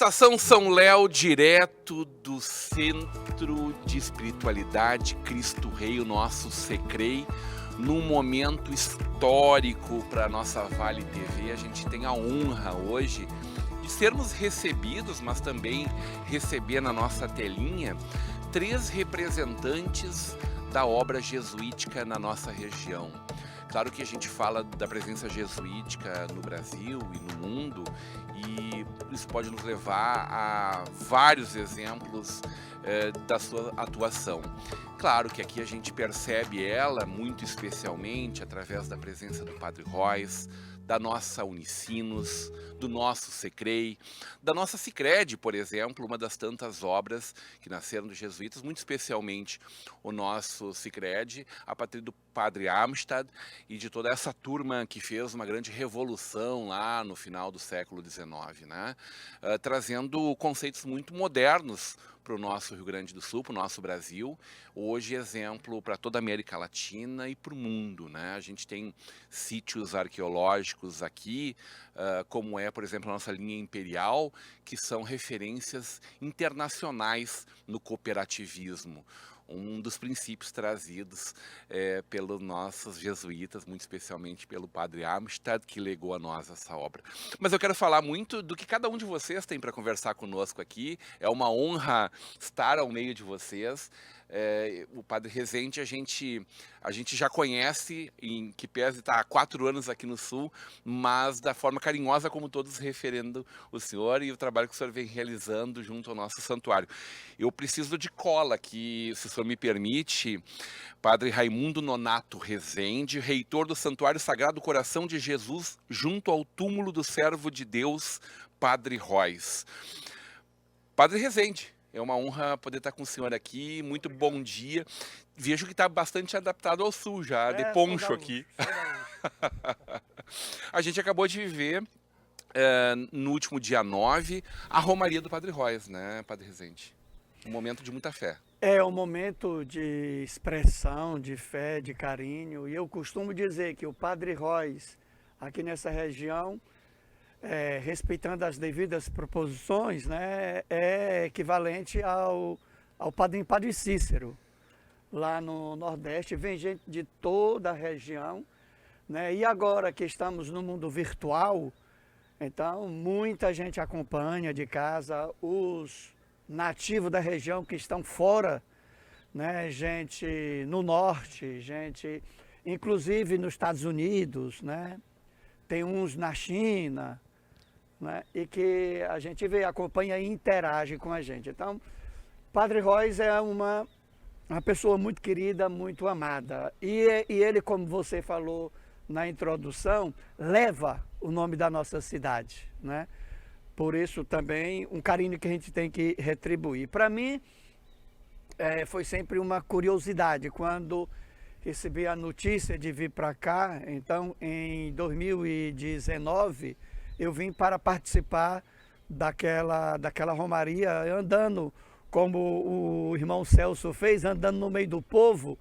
Estação São Léo, direto do Centro de Espiritualidade Cristo Rei, o nosso Secrei, num momento histórico para a nossa Vale TV. A gente tem a honra hoje de sermos recebidos, mas também receber na nossa telinha 3 representantes da obra jesuítica na nossa região. Claro que a gente fala da presença jesuítica no Brasil e no mundo, e isso pode nos levar a vários exemplos da sua atuação. Claro que aqui a gente percebe ela muito especialmente através da presença do Padre Rois, da nossa Unicinos, do nosso Secrei, da nossa Sicredi, por exemplo, uma das tantas obras que nasceram dos jesuítas, muito especialmente o nosso Sicredi, a partir do Padre Amstad e de toda essa turma que fez uma grande revolução lá no final do século XIX, né? Trazendo conceitos muito modernos para o nosso Rio Grande do Sul, para o nosso Brasil, hoje exemplo para toda a América Latina e para o mundo, né? A gente tem sítios arqueológicos aqui, como é, por exemplo, a nossa linha imperial, que são referências internacionais no cooperativismo. Um dos princípios trazidos pelos nossos jesuítas, muito especialmente pelo Padre Amstad, que legou a nós essa obra. Mas eu quero falar muito do que cada um de vocês tem para conversar conosco aqui. É uma honra estar ao meio de vocês. O Padre Rezende a gente já conhece, em que pese está há 4 anos aqui no Sul, mas da forma carinhosa como todos referendo o senhor e o trabalho que o senhor vem realizando junto ao nosso santuário. Eu preciso de cola aqui, se o senhor me permite. Padre Raimundo Nonato Rezende, reitor do Santuário Sagrado Coração de Jesus, junto ao túmulo do servo de Deus, Padre Rois. Padre Rezende, é uma honra poder estar com o senhor aqui. Muito bom dia. Vejo que está bastante adaptado ao sul já, de poncho aqui. A gente acabou de viver, no último dia 9, a Romaria do Padre Rois, né, Padre Rezende? Um momento de muita fé. É um momento de expressão, de fé, de carinho. E eu costumo dizer que o Padre Rois, aqui nessa região, respeitando as devidas proposições, né, é equivalente ao Padrinho Padre Cícero. Lá no Nordeste vem gente de toda a região, né, e agora que estamos no mundo virtual, então muita gente acompanha de casa, os nativos da região que estão fora, né, gente no norte, gente inclusive nos Estados Unidos, né, tem uns na China, né, e que a gente vê, acompanha e interage com a gente. Então, Padre Rois é uma pessoa muito querida, muito amada. E ele, como você falou na introdução, leva o nome da nossa cidade, né? Por isso também um carinho que a gente tem que retribuir. Para mim, foi sempre uma curiosidade quando recebi a notícia de vir para cá. Então, em 2019, eu vim para participar daquela romaria, andando como o irmão Celso fez, andando no meio do povo,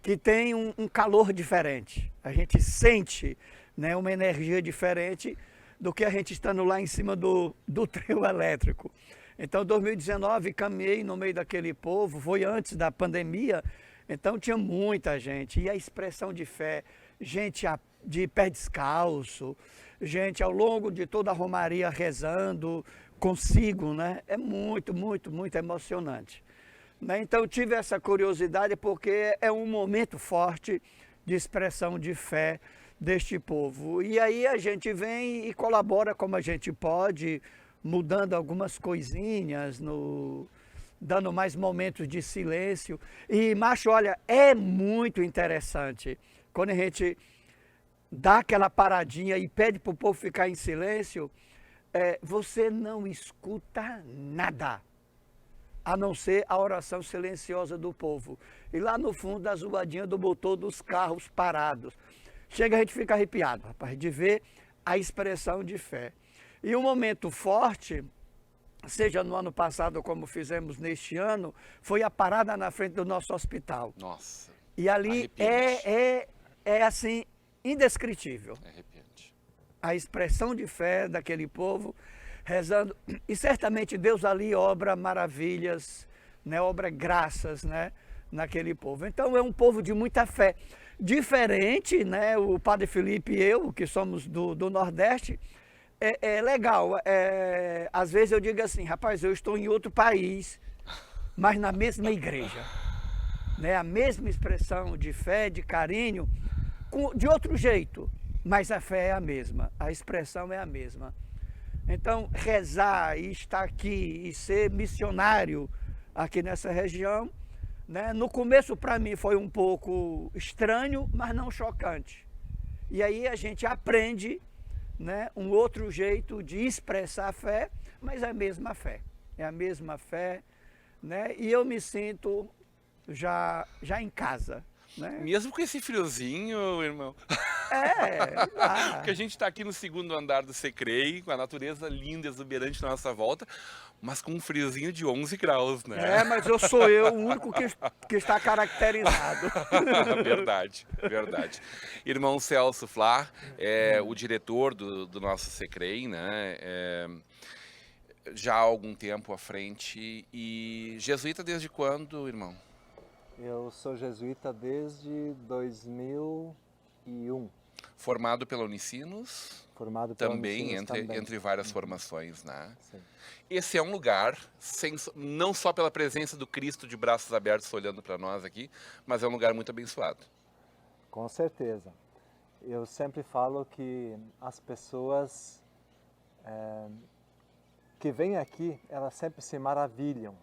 que tem um calor diferente. A gente sente, né, uma energia diferente do que a gente estando lá em cima do trio elétrico. Então, em 2019, caminhei no meio daquele povo, foi antes da pandemia, então tinha muita gente. E a expressão de fé, gente de pé descalço, gente ao longo de toda a romaria rezando consigo, né? É muito, muito, muito emocionante. Né? Então, tive essa curiosidade porque é um momento forte de expressão de fé deste povo. E aí a gente vem e colabora como a gente pode, mudando algumas coisinhas, dando mais momentos de silêncio. E, macho, olha, é muito interessante quando a gente dá aquela paradinha e pede para o povo ficar em silêncio, você não escuta nada, a não ser a oração silenciosa do povo. E lá no fundo, a zoadinha do motor dos carros parados. Chega, a gente fica arrepiado, rapaz, de ver a expressão de fé. E um momento forte, seja no ano passado como fizemos neste ano, foi a parada na frente do nosso hospital. Nossa. E ali é assim, indescritível. É arrepiante. A expressão de fé daquele povo rezando, e certamente Deus ali obra maravilhas, né, obra graças, né, naquele povo. Então é um povo de muita fé. Diferente, né, o Padre Felipe e eu, que somos do Nordeste, é legal. Às vezes eu digo assim, rapaz, eu estou em outro país, mas na mesma igreja. Né, a mesma expressão de fé, de carinho, de outro jeito, mas a fé é a mesma, a expressão é a mesma. Então, rezar e estar aqui e ser missionário aqui nessa região, né, no começo para mim foi um pouco estranho, mas não chocante. E aí a gente aprende, né, um outro jeito de expressar a fé, mas é a mesma fé. É a mesma fé, né? E eu me sinto já em casa, né? Mesmo com esse friozinho, irmão. Porque a gente está aqui no segundo andar do Secrei, com a natureza linda, exuberante na nossa volta, mas com um friozinho de 11 graus, né? Mas eu sou o único que está caracterizado. Verdade, verdade. Irmão Celso Flá é o diretor do nosso Secrei, né? Já há algum tempo à frente. E jesuíta desde quando, irmão? Eu sou jesuíta desde 2001. Formado pela Unicinos? Formado pela também, Unicinos também. Entre várias formações, né? Sim. Esse é um lugar, não só pela presença do Cristo de braços abertos olhando para nós aqui, mas é um lugar muito abençoado. Com certeza. Eu sempre falo que as pessoas que vêm aqui, elas sempre se maravilham.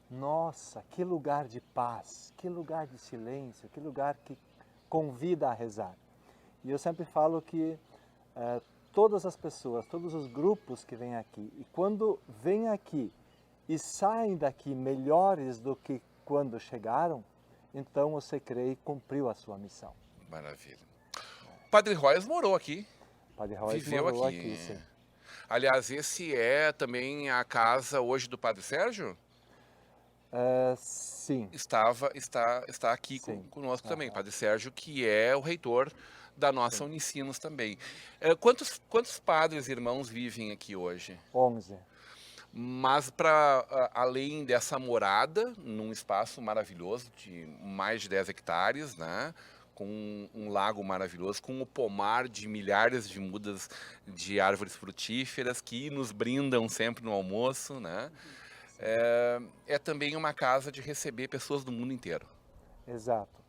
Nossa, que lugar de paz, que lugar de silêncio, que lugar que convida a rezar. E eu sempre falo que todas as pessoas, todos os grupos que vêm aqui, e quando vêm aqui e saem daqui melhores do que quando chegaram, então o Secrei cumpriu a sua missão. Maravilha. Padre Royas morou aqui. Padre Royas viveu morou aqui, sim. Aliás, esse é também a casa hoje do Padre Sérgio? Sim. Está aqui conosco também, Padre Sérgio, que é o reitor da nossa Unicinos também. Quantos padres irmãos vivem aqui hoje? 11. Mas além dessa morada, num espaço maravilhoso de mais de 10 hectares, né? Com um lago maravilhoso, com o pomar de milhares de mudas de árvores frutíferas que nos brindam sempre no almoço, né? É também uma casa de receber pessoas do mundo inteiro. Exato.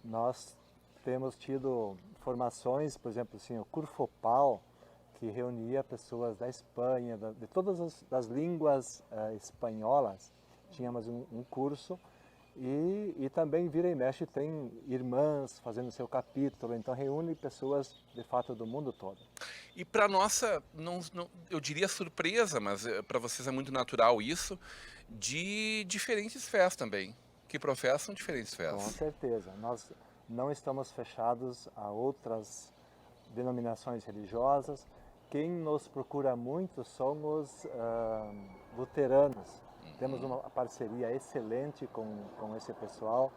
Nós temos tido formações, por exemplo, assim, o Curfopal, que reunia pessoas da Espanha, de todas as línguas espanholas. Tínhamos um curso e também vira e mexe tem irmãs fazendo seu capítulo, então reúne pessoas de fato do mundo todo. E para nossa, eu diria surpresa, mas para vocês é muito natural isso, de diferentes fés também, que professam diferentes fés. Com certeza, nós não estamos fechados a outras denominações religiosas. Quem nos procura muito são os luteranos. Temos uma parceria excelente com esse pessoal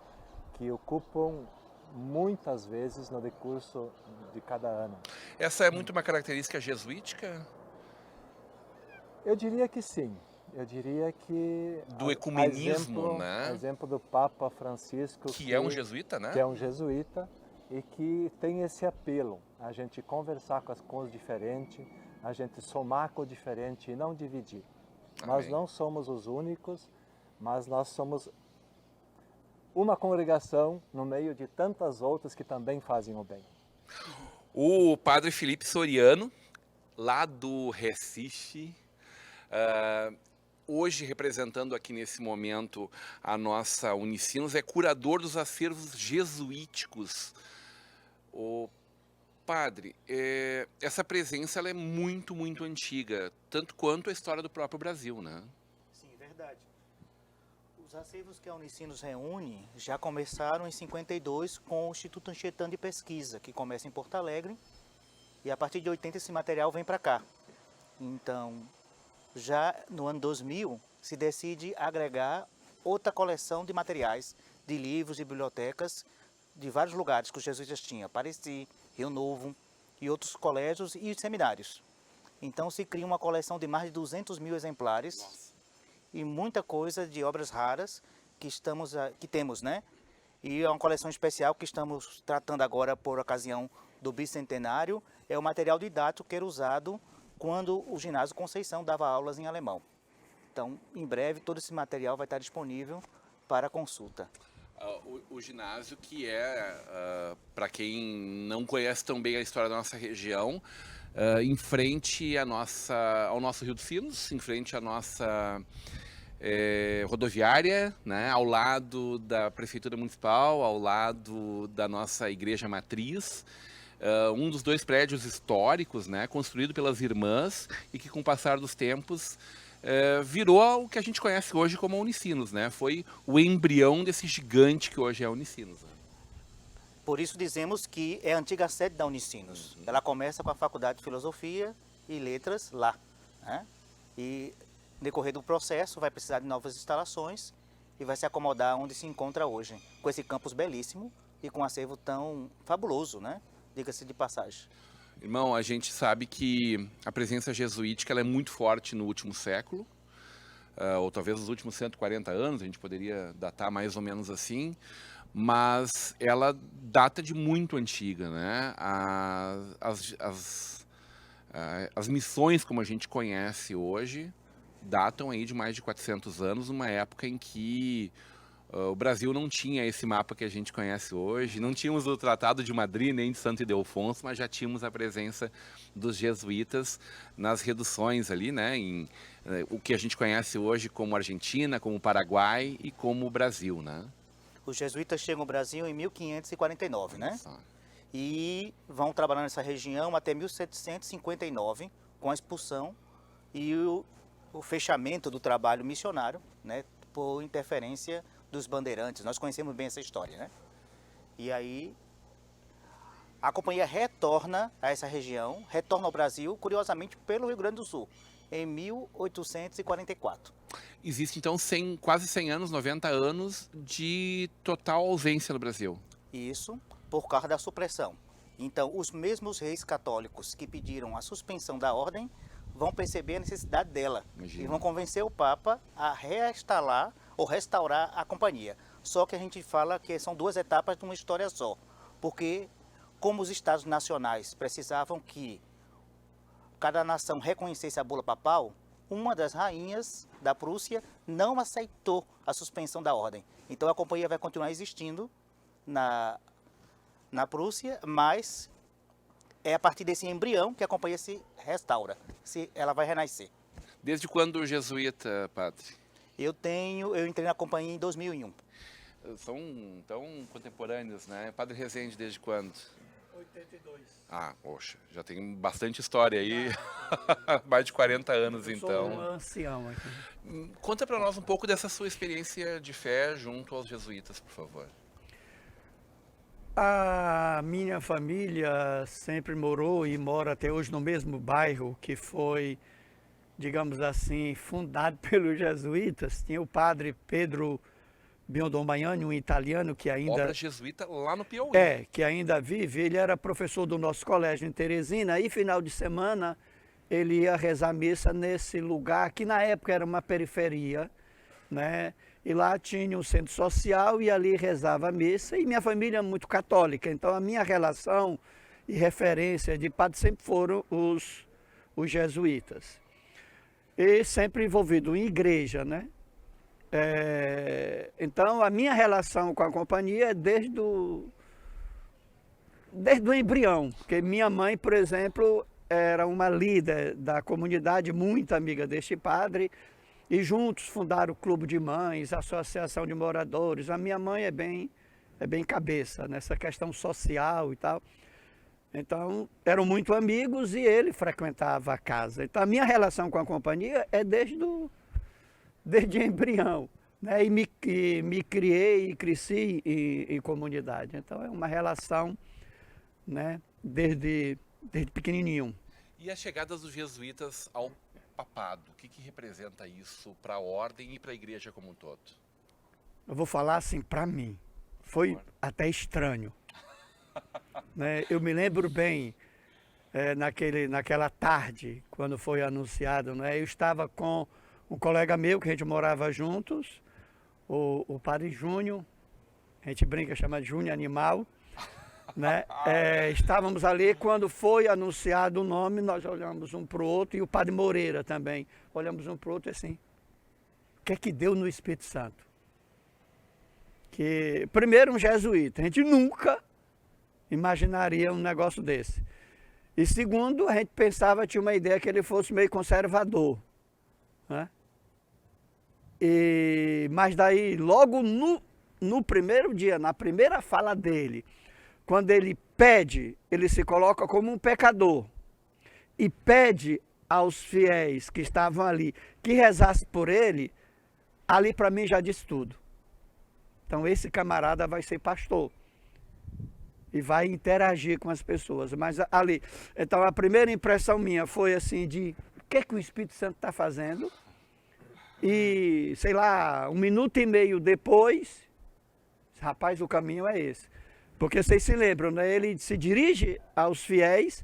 que ocupam muitas vezes no decurso de cada ano. Essa é muito uma característica jesuítica? Eu diria que sim. Eu diria que... Do ecumenismo, né? Exemplo do Papa Francisco. Que é um jesuíta, né? Que é um jesuíta e que tem esse apelo. A gente conversar com os diferentes, a gente somar com o diferente e não dividir. Amém. Nós não somos os únicos, mas nós somos uma congregação no meio de tantas outras que também fazem o bem. O Padre Felipe Soriano, lá do Recife, hoje representando aqui nesse momento a nossa Unicinos, é curador dos acervos jesuíticos. O Padre, essa presença ela é muito, muito antiga, tanto quanto a história do próprio Brasil, né? Sim, verdade. Os acervos que a Unicinos reúne já começaram em 52 com o Instituto Anchietano de Pesquisa, que começa em Porto Alegre, e a partir de 80 esse material vem para cá. Então, já no ano 2000, se decide agregar outra coleção de materiais, de livros e bibliotecas de vários lugares que os jesuítas tinham, Pareci, Rio Novo e outros colégios e seminários. Então se cria uma coleção de mais de 200 mil exemplares. Nossa. E muita coisa de obras raras que temos, né? E é uma coleção especial que estamos tratando agora por ocasião do bicentenário. É o material didático que era usado quando o ginásio Conceição dava aulas em alemão. Então, em breve, todo esse material vai estar disponível para consulta. O ginásio que para quem não conhece tão bem a história da nossa região, em frente ao nosso Rio dos Sinos, em frente à nossa rodoviária, né, ao lado da Prefeitura Municipal, ao lado da nossa igreja matriz, um dos 2 prédios históricos, né, construído pelas irmãs e que com o passar dos tempos virou o que a gente conhece hoje como a Unicinos, né? Foi o embrião desse gigante que hoje é a Unicinos. Né? Por isso dizemos que é a antiga sede da Unicinos. Ela começa com a Faculdade de Filosofia e Letras lá, né? E no decorrer do processo vai precisar de novas instalações e vai se acomodar onde se encontra hoje, com esse campus belíssimo e com um acervo tão fabuloso, né? Diga-se de passagem. Irmão, a gente sabe que a presença jesuítica ela é muito forte no último século, ou talvez nos últimos 140 anos, a gente poderia datar mais ou menos assim, mas ela data de muito antiga, né? As missões como a gente conhece hoje datam aí de mais de 400 anos, numa época em que o Brasil não tinha esse mapa que a gente conhece hoje, não tínhamos o Tratado de Madrid nem de Santo Ildefonso, mas já tínhamos a presença dos jesuítas nas reduções ali, né, o que a gente conhece hoje como Argentina, como Paraguai e como o Brasil, né? Os jesuítas chegam ao Brasil em 1549, né? E vão trabalhar nessa região até 1759, com a expulsão e o fechamento do trabalho missionário, né, por interferência dos bandeirantes. Nós conhecemos bem essa história, né? E aí a companhia retorna a essa região, retorna ao Brasil, curiosamente pelo Rio Grande do Sul, em 1844. Existe então quase 100 anos, 90 anos de total ausência no Brasil. Isso por causa da supressão. Então os mesmos reis católicos que pediram a suspensão da ordem vão perceber a necessidade dela. Imagina. E vão convencer o Papa a reinstalar ou restaurar a companhia. Só que a gente fala que são 2 etapas de uma história só. Porque, como os estados nacionais precisavam que cada nação reconhecesse a bula papal, uma das rainhas da Prússia não aceitou a suspensão da ordem. Então a companhia vai continuar existindo na Prússia, mas é a partir desse embrião que a companhia se restaura, ela vai renascer. Desde quando o jesuíta, padre? Eu entrei na companhia em 2001. São tão contemporâneos, né? Padre Rezende, desde quando? 82. Ah, poxa, já tem bastante história aí, mais de 40 anos Eu então. sou um ancião aqui. Conta para nós um pouco dessa sua experiência de fé junto aos jesuítas, por favor. A minha família sempre morou e mora até hoje no mesmo bairro que foi, digamos assim, fundado pelos jesuítas. Tinha o padre Pedro Biondomaiani, um italiano que ainda... Obra jesuíta lá no Piauí. que ainda vive. Ele era professor do nosso colégio em Teresina e final de semana ele ia rezar missa nesse lugar que na época era uma periferia, né? E lá tinha um centro social e ali rezava a missa. E minha família é muito católica, então a minha relação e referência de padre sempre foram os jesuítas. E sempre envolvido em igreja, né? Então a minha relação com a companhia é desde o embrião, porque minha mãe, por exemplo, era uma líder da comunidade, muito amiga deste padre, e juntos fundaram o Clube de Mães, a Associação de Moradores. A minha mãe é bem cabeça nessa questão social e tal. Então, eram muito amigos e ele frequentava a casa. Então, a minha relação com a companhia é desde embrião, né? E me criei e cresci em comunidade. Então, é uma relação, né, desde pequenininho. E a chegada dos jesuítas ao papado, o que representa isso para a ordem e para a igreja como um todo? Eu vou falar assim, para mim, foi até estranho. Né? Eu me lembro bem, naquela tarde, quando foi anunciado, né? Eu estava com um colega meu, que a gente morava juntos, o padre Júnior, a gente brinca, chama de Júnior Animal, né? Estávamos ali, quando foi anunciado o nome, nós olhamos um para o outro, e o padre Moreira também, olhamos um para o outro assim, o que é que deu no Espírito Santo? Que, primeiro, um jesuíta, a gente nunca imaginaria um negócio desse. E segundo, a gente pensava, tinha uma ideia que ele fosse meio conservador, né? Mas daí, logo no primeiro dia, na primeira fala dele, quando ele pede, ele se coloca como um pecador e pede aos fiéis que estavam ali que rezasse por ele, ali para mim já disse tudo. Então esse camarada vai ser pastor e vai interagir com as pessoas. Mas ali, então a primeira impressão minha foi assim de o que é que o Espírito Santo está fazendo? E, sei lá, 1 minuto e meio depois, rapaz, o caminho é esse. Porque vocês se lembram, né? Ele se dirige aos fiéis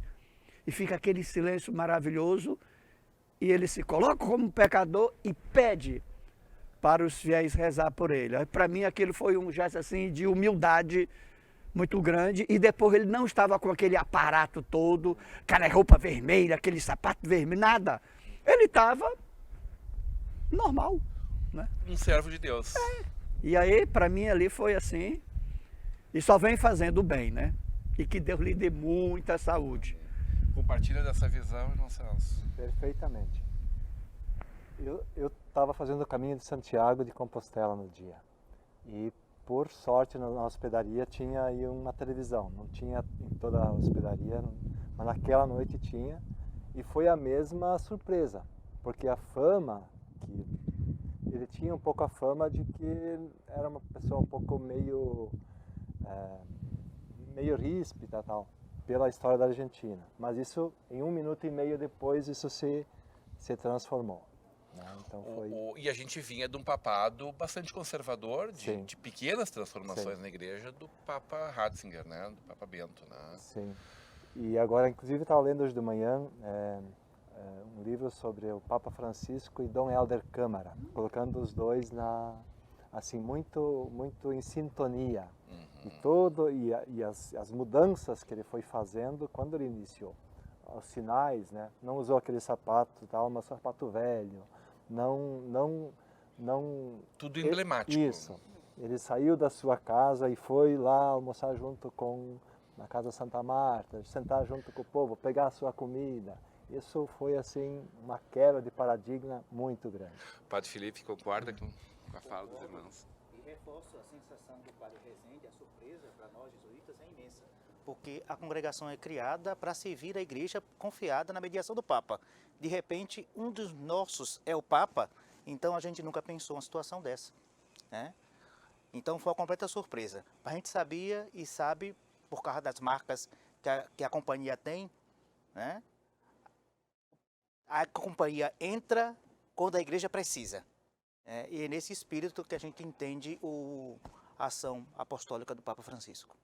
e fica aquele silêncio maravilhoso e ele se coloca como pecador e pede para os fiéis rezar por ele. Para mim aquilo foi um gesto assim de humildade muito grande, e depois ele não estava com aquele aparato todo, aquela roupa vermelha, aquele sapato vermelho, nada. Ele estava normal, né? Um servo de Deus. E aí, para mim, ali foi assim, e só vem fazendo bem, né? E que Deus lhe dê muita saúde. Compartilha dessa visão, irmão Celso. Perfeitamente. Eu estava fazendo o caminho de Santiago de Compostela no dia. E, por sorte, na hospedaria tinha aí uma televisão. Não tinha em toda a hospedaria, mas naquela noite tinha. E foi a mesma surpresa, porque a fama, que ele tinha um pouco a fama de que era uma pessoa um pouco meio ríspida, tal, pela história da Argentina. Mas isso, em 1 minuto e meio depois, isso se transformou. Então foi... E a gente vinha de um papado bastante conservador, de pequenas transformações na igreja, do Papa Ratzinger, né? Do Papa Bento, né? Sim. E agora, inclusive, estava lendo hoje de manhã um livro sobre o Papa Francisco e Dom Helder Câmara, colocando os dois assim, muito em sintonia. E as mudanças que ele foi fazendo quando ele iniciou. Os sinais, né? Não usou aquele sapato, tal, mas sapato velho. Não tudo emblemático. Isso. Ele saiu da sua casa e foi lá almoçar junto na Casa Santa Marta, sentar junto com o povo, pegar a sua comida. Isso foi assim uma quebra de paradigma muito grande. Padre Felipe concorda com a fala dos irmãos? E reforço a sensação do Padre Rezende, a surpresa para nós jesuítas é imensa, porque a congregação é criada para servir a igreja confiada na mediação do Papa. De repente, um dos nossos é o Papa, então a gente nunca pensou uma situação dessa, né? Então foi uma completa surpresa. A gente sabia e sabe, por causa das marcas que a companhia tem, né? A companhia entra quando a igreja precisa. E é nesse espírito que a gente entende a ação apostólica do Papa Francisco.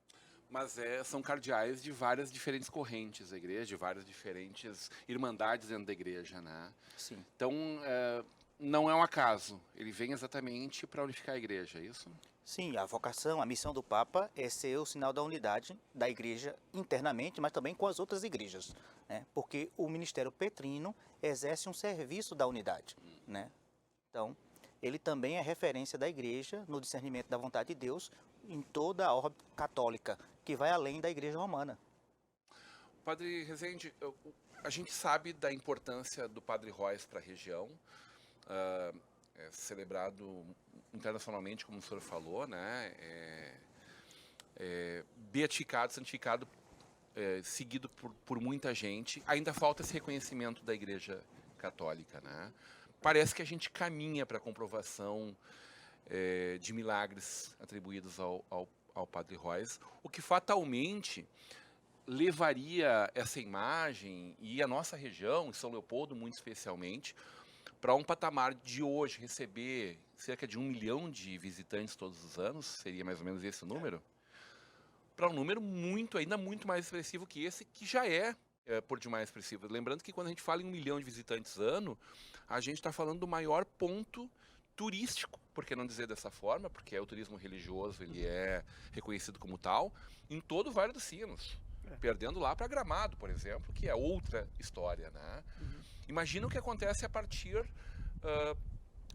Mas são cardeais de várias diferentes correntes da igreja, de várias diferentes irmandades dentro da igreja, né? Sim. Então, não é um acaso. Ele vem exatamente para unificar a igreja, é isso? Sim, a vocação, a missão do Papa é ser o sinal da unidade da igreja internamente, mas também com as outras igrejas, né? Porque o ministério petrino exerce um serviço da unidade, né? Então, ele também é referência da igreja no discernimento da vontade de Deus em toda a ordem católica, que vai além da igreja romana. Padre Rezende, a gente sabe da importância do Padre Royce para a região, é celebrado internacionalmente, como o senhor falou, né? Beatificado, santificado, seguido por muita gente. Ainda falta esse reconhecimento da Igreja Católica, né? Parece que a gente caminha para a comprovação de milagres atribuídos ao Padre Royce, o que fatalmente levaria essa imagem e a nossa região, em São Leopoldo muito especialmente, para um patamar de hoje receber cerca de 1 milhão de visitantes todos os anos, seria mais ou menos esse o número, para um número ainda muito mais expressivo que esse, que já é por demais expressiva. Lembrando que quando a gente fala em 1 milhão de visitantes ano, a gente está falando do maior ponto turístico, por que não dizer dessa forma, porque o turismo religioso ele é reconhecido como tal, em todo o Vale dos Sinos. Perdendo lá para Gramado, por exemplo, que é outra história, né? Imagina o que acontece a partir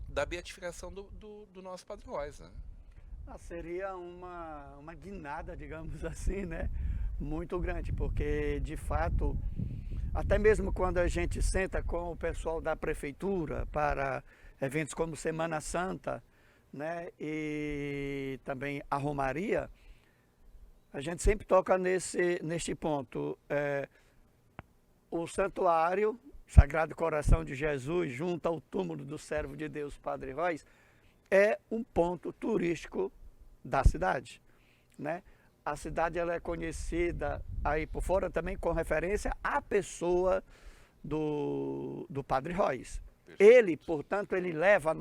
da beatificação do nosso Padre Royce, né? Seria uma guinada, digamos assim, né? Muito grande, porque de fato, até mesmo quando a gente senta com o pessoal da prefeitura para eventos como Semana Santa, né? E também a Romaria, a gente sempre toca neste ponto. O santuário Sagrado Coração de Jesus, junto ao túmulo do servo de Deus, Padre Royce, é um ponto turístico da cidade, né? A cidade ela é conhecida aí por fora também com referência à pessoa do Padre Royce. Ele, portanto, ele leva a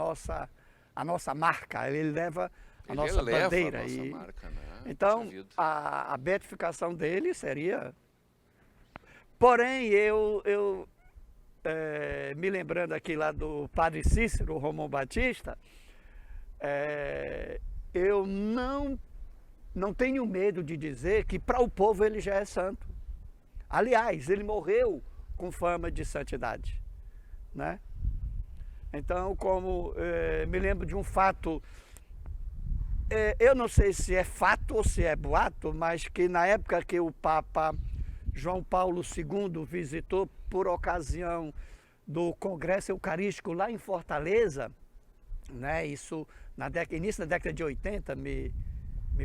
nossa marca, ele leva a nossa bandeira. A nossa marca, né? Então, a beatificação dele seria... Porém, eu me lembrando aqui lá do Padre Cícero Romão Batista, eu não tenho medo de dizer que para o povo ele já é santo. Aliás, ele morreu com fama de santidade, né? Então, como me lembro de um fato, eu não sei se é fato ou se é boato, mas que na época que o Papa João Paulo II visitou por ocasião do Congresso Eucarístico lá em Fortaleza, né? Isso início da década de 80, me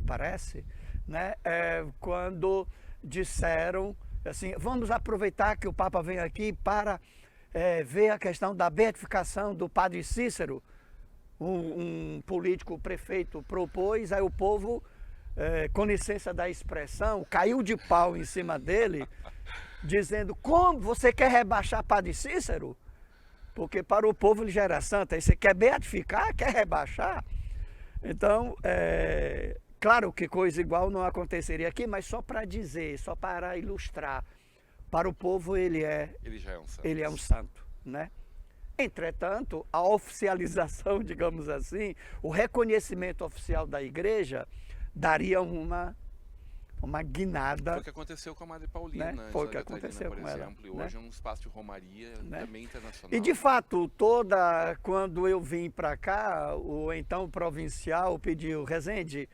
parece, né? Quando disseram assim, vamos aproveitar que o Papa vem aqui para ver a questão da beatificação do Padre Cícero. Um político, prefeito, propôs, aí o povo, com licença da expressão, caiu de pau em cima dele, dizendo, como você quer rebaixar Padre Cícero? Porque para o povo ele já era santo, aí você quer beatificar, quer rebaixar? Então, claro que coisa igual não aconteceria aqui, mas só para dizer, só para ilustrar, para o povo ele já é um santo. Ele é um santo, né? Entretanto, a oficialização, digamos assim, o reconhecimento oficial da igreja daria uma guinada. Foi o que aconteceu com a Madre Paulina, né? Foi o que aconteceu por com exemplo, ela, e hoje né? é um espaço de romaria, né? Também internacional. E de fato, quando eu vim para cá, o então provincial pediu, Rezende,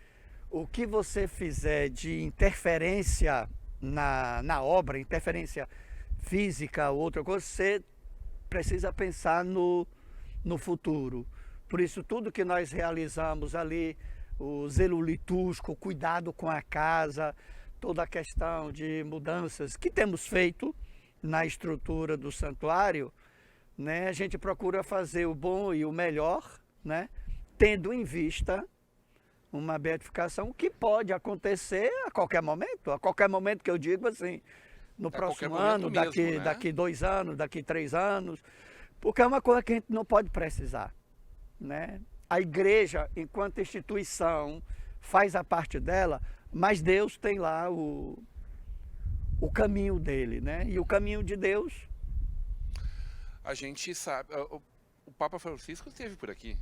o que você fizer de interferência na obra, interferência física ou outra coisa, você precisa pensar no futuro. Por isso, tudo que nós realizamos ali, o zelo litúrgico, o cuidado com a casa, toda a questão de mudanças que temos feito na estrutura do santuário, né? A gente procura fazer o bom e o melhor, né? Tendo em vista uma beatificação que pode acontecer a qualquer momento que eu digo assim, no próximo ano, mesmo, daqui 2 anos, daqui 3 anos, porque é uma coisa que a gente não pode precisar, né? A igreja, enquanto instituição, faz a parte dela, mas Deus tem lá o caminho dele, né? E o caminho de Deus... A gente sabe, o Papa Francisco esteve por aqui.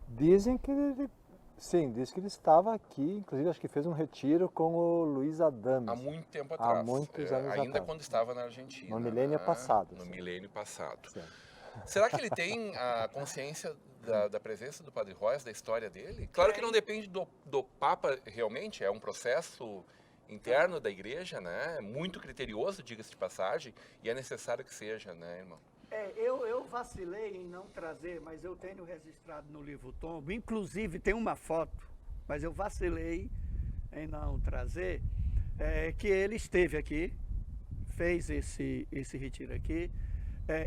Dizem que ele... Sim, diz que ele estava aqui, inclusive acho que fez um retiro com o Luiz Adames. Há muito tempo atrás. Há muitos anos ainda atrás. quando estava na Argentina. No milênio passado. No sim. milênio passado. Sim. Será que ele tem a consciência da presença do Padre Royce, da história dele? Claro que não depende do Papa realmente, é um processo interno da igreja, né? Muito criterioso, diga-se de passagem, e é necessário que seja, né, irmão? Eu vacilei em não trazer, mas eu tenho registrado no livro Tombo, inclusive tem uma foto, mas eu vacilei em não trazer, que ele esteve aqui, fez esse retiro aqui,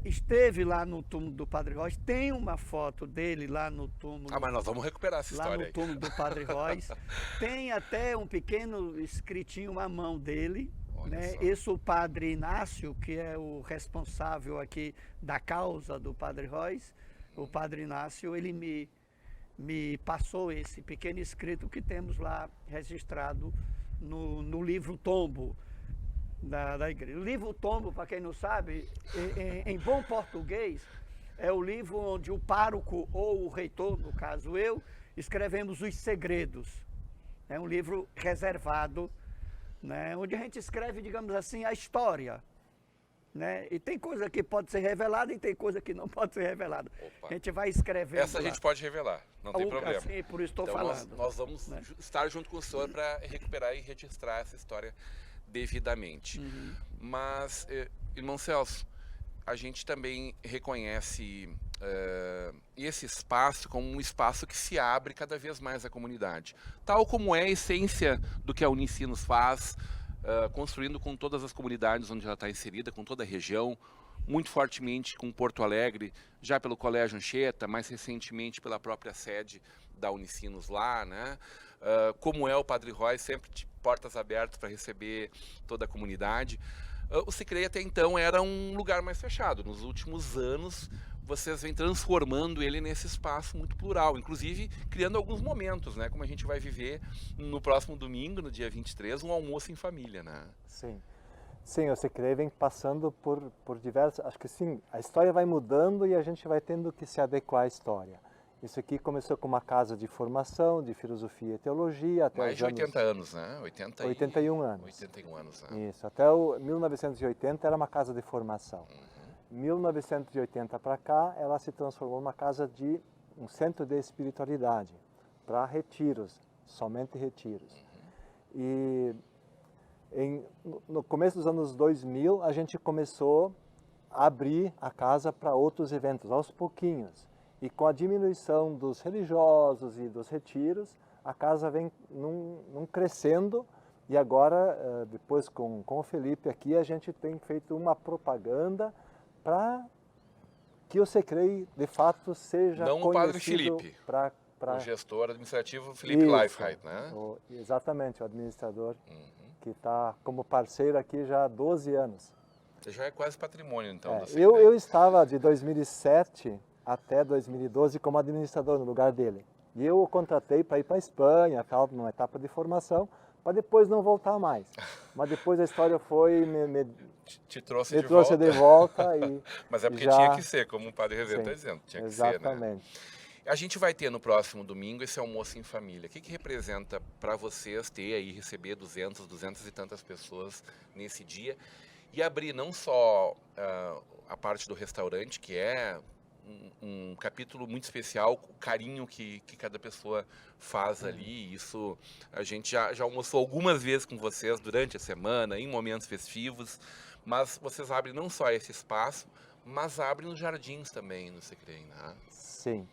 esteve lá no túmulo do Padre Royce, tem uma foto dele lá no túmulo... Mas nós vamos recuperar essa história lá no túmulo do Padre Royce, tem até um pequeno escritinho à mão dele, né? Esse o Padre Inácio, que é o responsável aqui da causa do Padre Royce, o Padre Inácio, ele me passou esse pequeno escrito que temos lá registrado no livro Tombo da igreja. O livro Tombo, para quem não sabe, em bom português, é o livro onde o pároco ou o reitor, no caso eu, escrevemos os segredos. É um livro reservado, né, onde a gente escreve, digamos assim, a história. Né? E tem coisa que pode ser revelada e tem coisa que não pode ser revelada. Opa. A gente vai escrevendo. Essa a gente pode revelar, não tem problema. Assim, por isso estou Então falando. nós vamos né? estar junto com o senhor para recuperar e registrar essa história devidamente. Mas, irmão Celso, a gente também reconhece esse espaço como um espaço que se abre cada vez mais à comunidade. Tal como é a essência do que a Unicinos faz, construindo com todas as comunidades onde ela está inserida, com toda a região, muito fortemente com Porto Alegre, já pelo Colégio Anchieta, mais recentemente pela própria sede da Unicinos lá, né? Como é o Padre Roy, sempre de portas abertas para receber toda a comunidade. O Sicrei até então era um lugar mais fechado. Nos últimos anos, vocês vêm transformando ele nesse espaço muito plural, inclusive criando alguns momentos, né? Como a gente vai viver no próximo domingo, no dia 23, um almoço em família, né? Sim. Sim, o Sicrei vem passando por diversos... Acho que sim, a história vai mudando e a gente vai tendo que se adequar à história. Isso aqui começou com uma casa de formação, de filosofia e teologia, até mais de 80 anos, né? 81 anos. 81 anos, né? Isso, até o 1980 era uma casa de formação. 1980 para cá, ela se transformou numa casa de um centro de espiritualidade, para retiros, somente retiros. E no começo dos anos 2000, a gente começou a abrir a casa para outros eventos, aos pouquinhos. E com a diminuição dos religiosos e dos retiros, a casa vem num crescendo. E agora, depois com o Felipe aqui, a gente tem feito uma propaganda para que o Sicrei, de fato, seja não conhecido. Não o Padre Felipe, o gestor administrativo Felipe Leifheit, né? Exatamente, o administrador, que está como parceiro aqui já há 12 anos. Você já é quase patrimônio, então, do Sicrei. Eu estava de 2007 até 2012 como administrador no lugar dele. E eu o contratei para ir para a Espanha, numa etapa de formação, para depois não voltar mais. Mas depois a história foi te trouxe de volta. E mas é porque tinha que ser, como o Padre Rezende está dizendo, tinha que ser, né? Exatamente. A gente vai ter no próximo domingo esse almoço em família. O que representa para vocês ter aí, receber 200 e tantas pessoas nesse dia e abrir não só a parte do restaurante, que é um capítulo muito especial, o carinho que cada pessoa faz ali. Isso a gente já almoçou algumas vezes com vocês durante a semana, em momentos festivos, mas vocês abrem não só esse espaço, mas abrem os jardins também no Sicrei, né? Sim.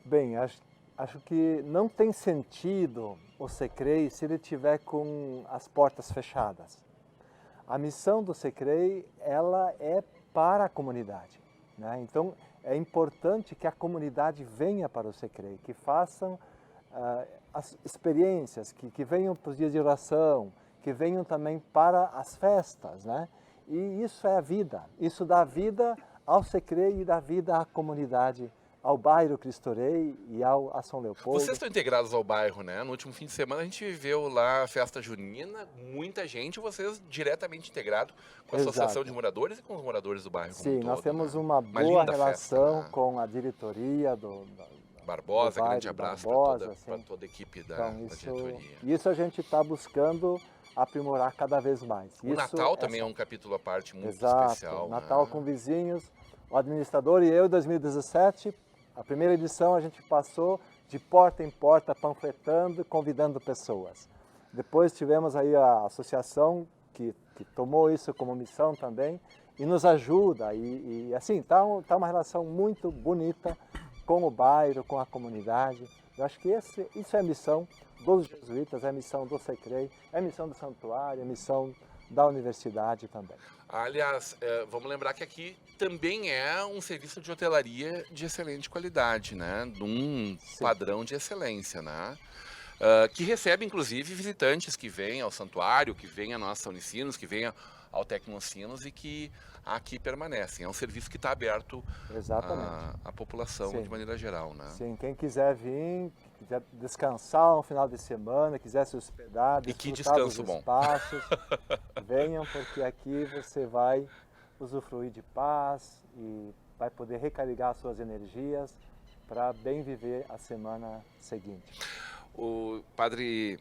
Bem, acho que não tem sentido o Sicrei se ele tiver com as portas fechadas. A missão do Sicrei, ela é para a comunidade, né? Então, é importante que a comunidade venha para o Sicrei, que façam as experiências, que venham para os dias de oração, que venham também para as festas, né? E isso é a vida, isso dá vida ao Sicrei e dá vida à comunidade, ao bairro Cristo Rei e a São Leopoldo. Vocês estão integrados ao bairro, né? No último fim de semana a gente viveu lá a festa junina, muita gente, vocês diretamente integrados com a Associação de Moradores e com os moradores do bairro. Sim, como nós todo, temos né? uma boa relação festa, né? com a diretoria Barbosa, do grande abraço para toda a equipe da diretoria. Isso a gente está buscando aprimorar cada vez mais. O Natal também é um capítulo à parte muito Exato, especial. Natal, né? com vizinhos, o administrador e eu, em 2017, a primeira edição a gente passou de porta em porta, panfletando e convidando pessoas. Depois tivemos aí a associação que tomou isso como missão também e nos ajuda. E assim, tá uma relação muito bonita com o bairro, com a comunidade. Eu acho que isso é a missão dos jesuítas, é a missão do Sicrei, é a missão do santuário, é a missão da universidade também. Aliás, vamos lembrar que aqui também é um serviço de hotelaria de excelente qualidade, né? De um padrão de excelência, né? Que recebe, inclusive, visitantes que vêm ao santuário, que vêm à nossa Unicinos, que vêm ao Tecnocinos e que aqui permanecem. É um serviço que está aberto à população de maneira geral, né? Sim, quem quiser vir, quiser descansar um final de semana, quiser se hospedar, desfrutar dos espaços, venham, porque aqui você vai usufruir de paz e vai poder recarregar suas energias para bem viver a semana seguinte. O Padre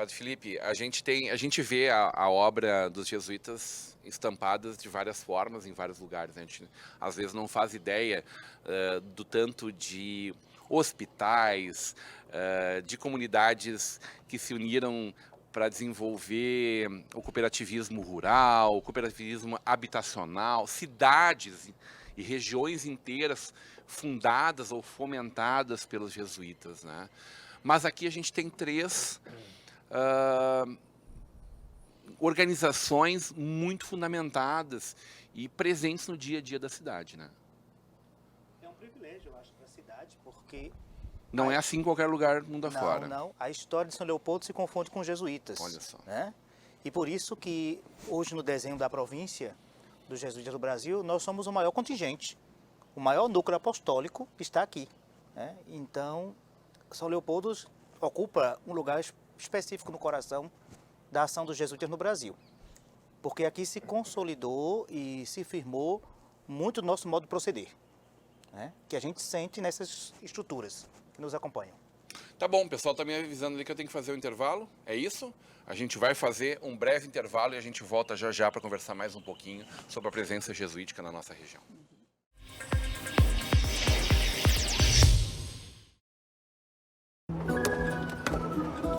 Felipe, a gente vê a obra dos jesuítas estampadas de várias formas em vários lugares. A gente às vezes não faz ideia do tanto de hospitais, de comunidades que se uniram para desenvolver o cooperativismo rural, o cooperativismo habitacional, cidades e regiões inteiras fundadas ou fomentadas pelos jesuítas, né? Mas aqui a gente tem 3 organizações muito fundamentadas e presentes no dia a dia da cidade, né? É um privilégio, eu acho, para a cidade, porque... Não é assim em qualquer lugar mundo afora. Não. A história de São Leopoldo se confunde com os jesuítas. Olha só. Né? E por isso que hoje no desenho da província dos jesuítas do Brasil, nós somos o maior contingente. O maior núcleo apostólico está aqui. Né? Então, São Leopoldo ocupa um lugar específico no coração da ação dos jesuítas no Brasil. Porque aqui se consolidou e se firmou muito do nosso modo de proceder, né? Que a gente sente nessas estruturas que nos acompanham. Tá bom, o pessoal tá me avisando ali que eu tenho que fazer o intervalo, é isso? A gente vai fazer um breve intervalo e a gente volta já já para conversar mais um pouquinho sobre a presença jesuítica na nossa região.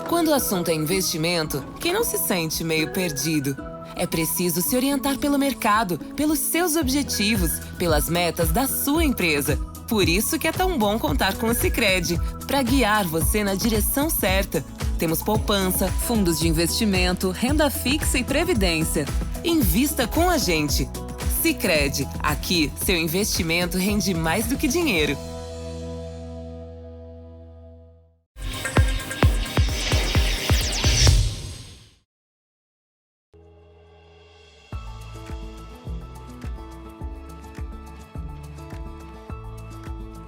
Quando o assunto é investimento, quem não se sente meio perdido? É preciso se orientar pelo mercado, pelos seus objetivos, pelas metas da sua empresa. Por isso que é tão bom contar com o Sicredi, para guiar você na direção certa. Temos poupança, fundos de investimento, renda fixa e previdência. Invista com a gente. Sicredi, aqui seu investimento rende mais do que dinheiro.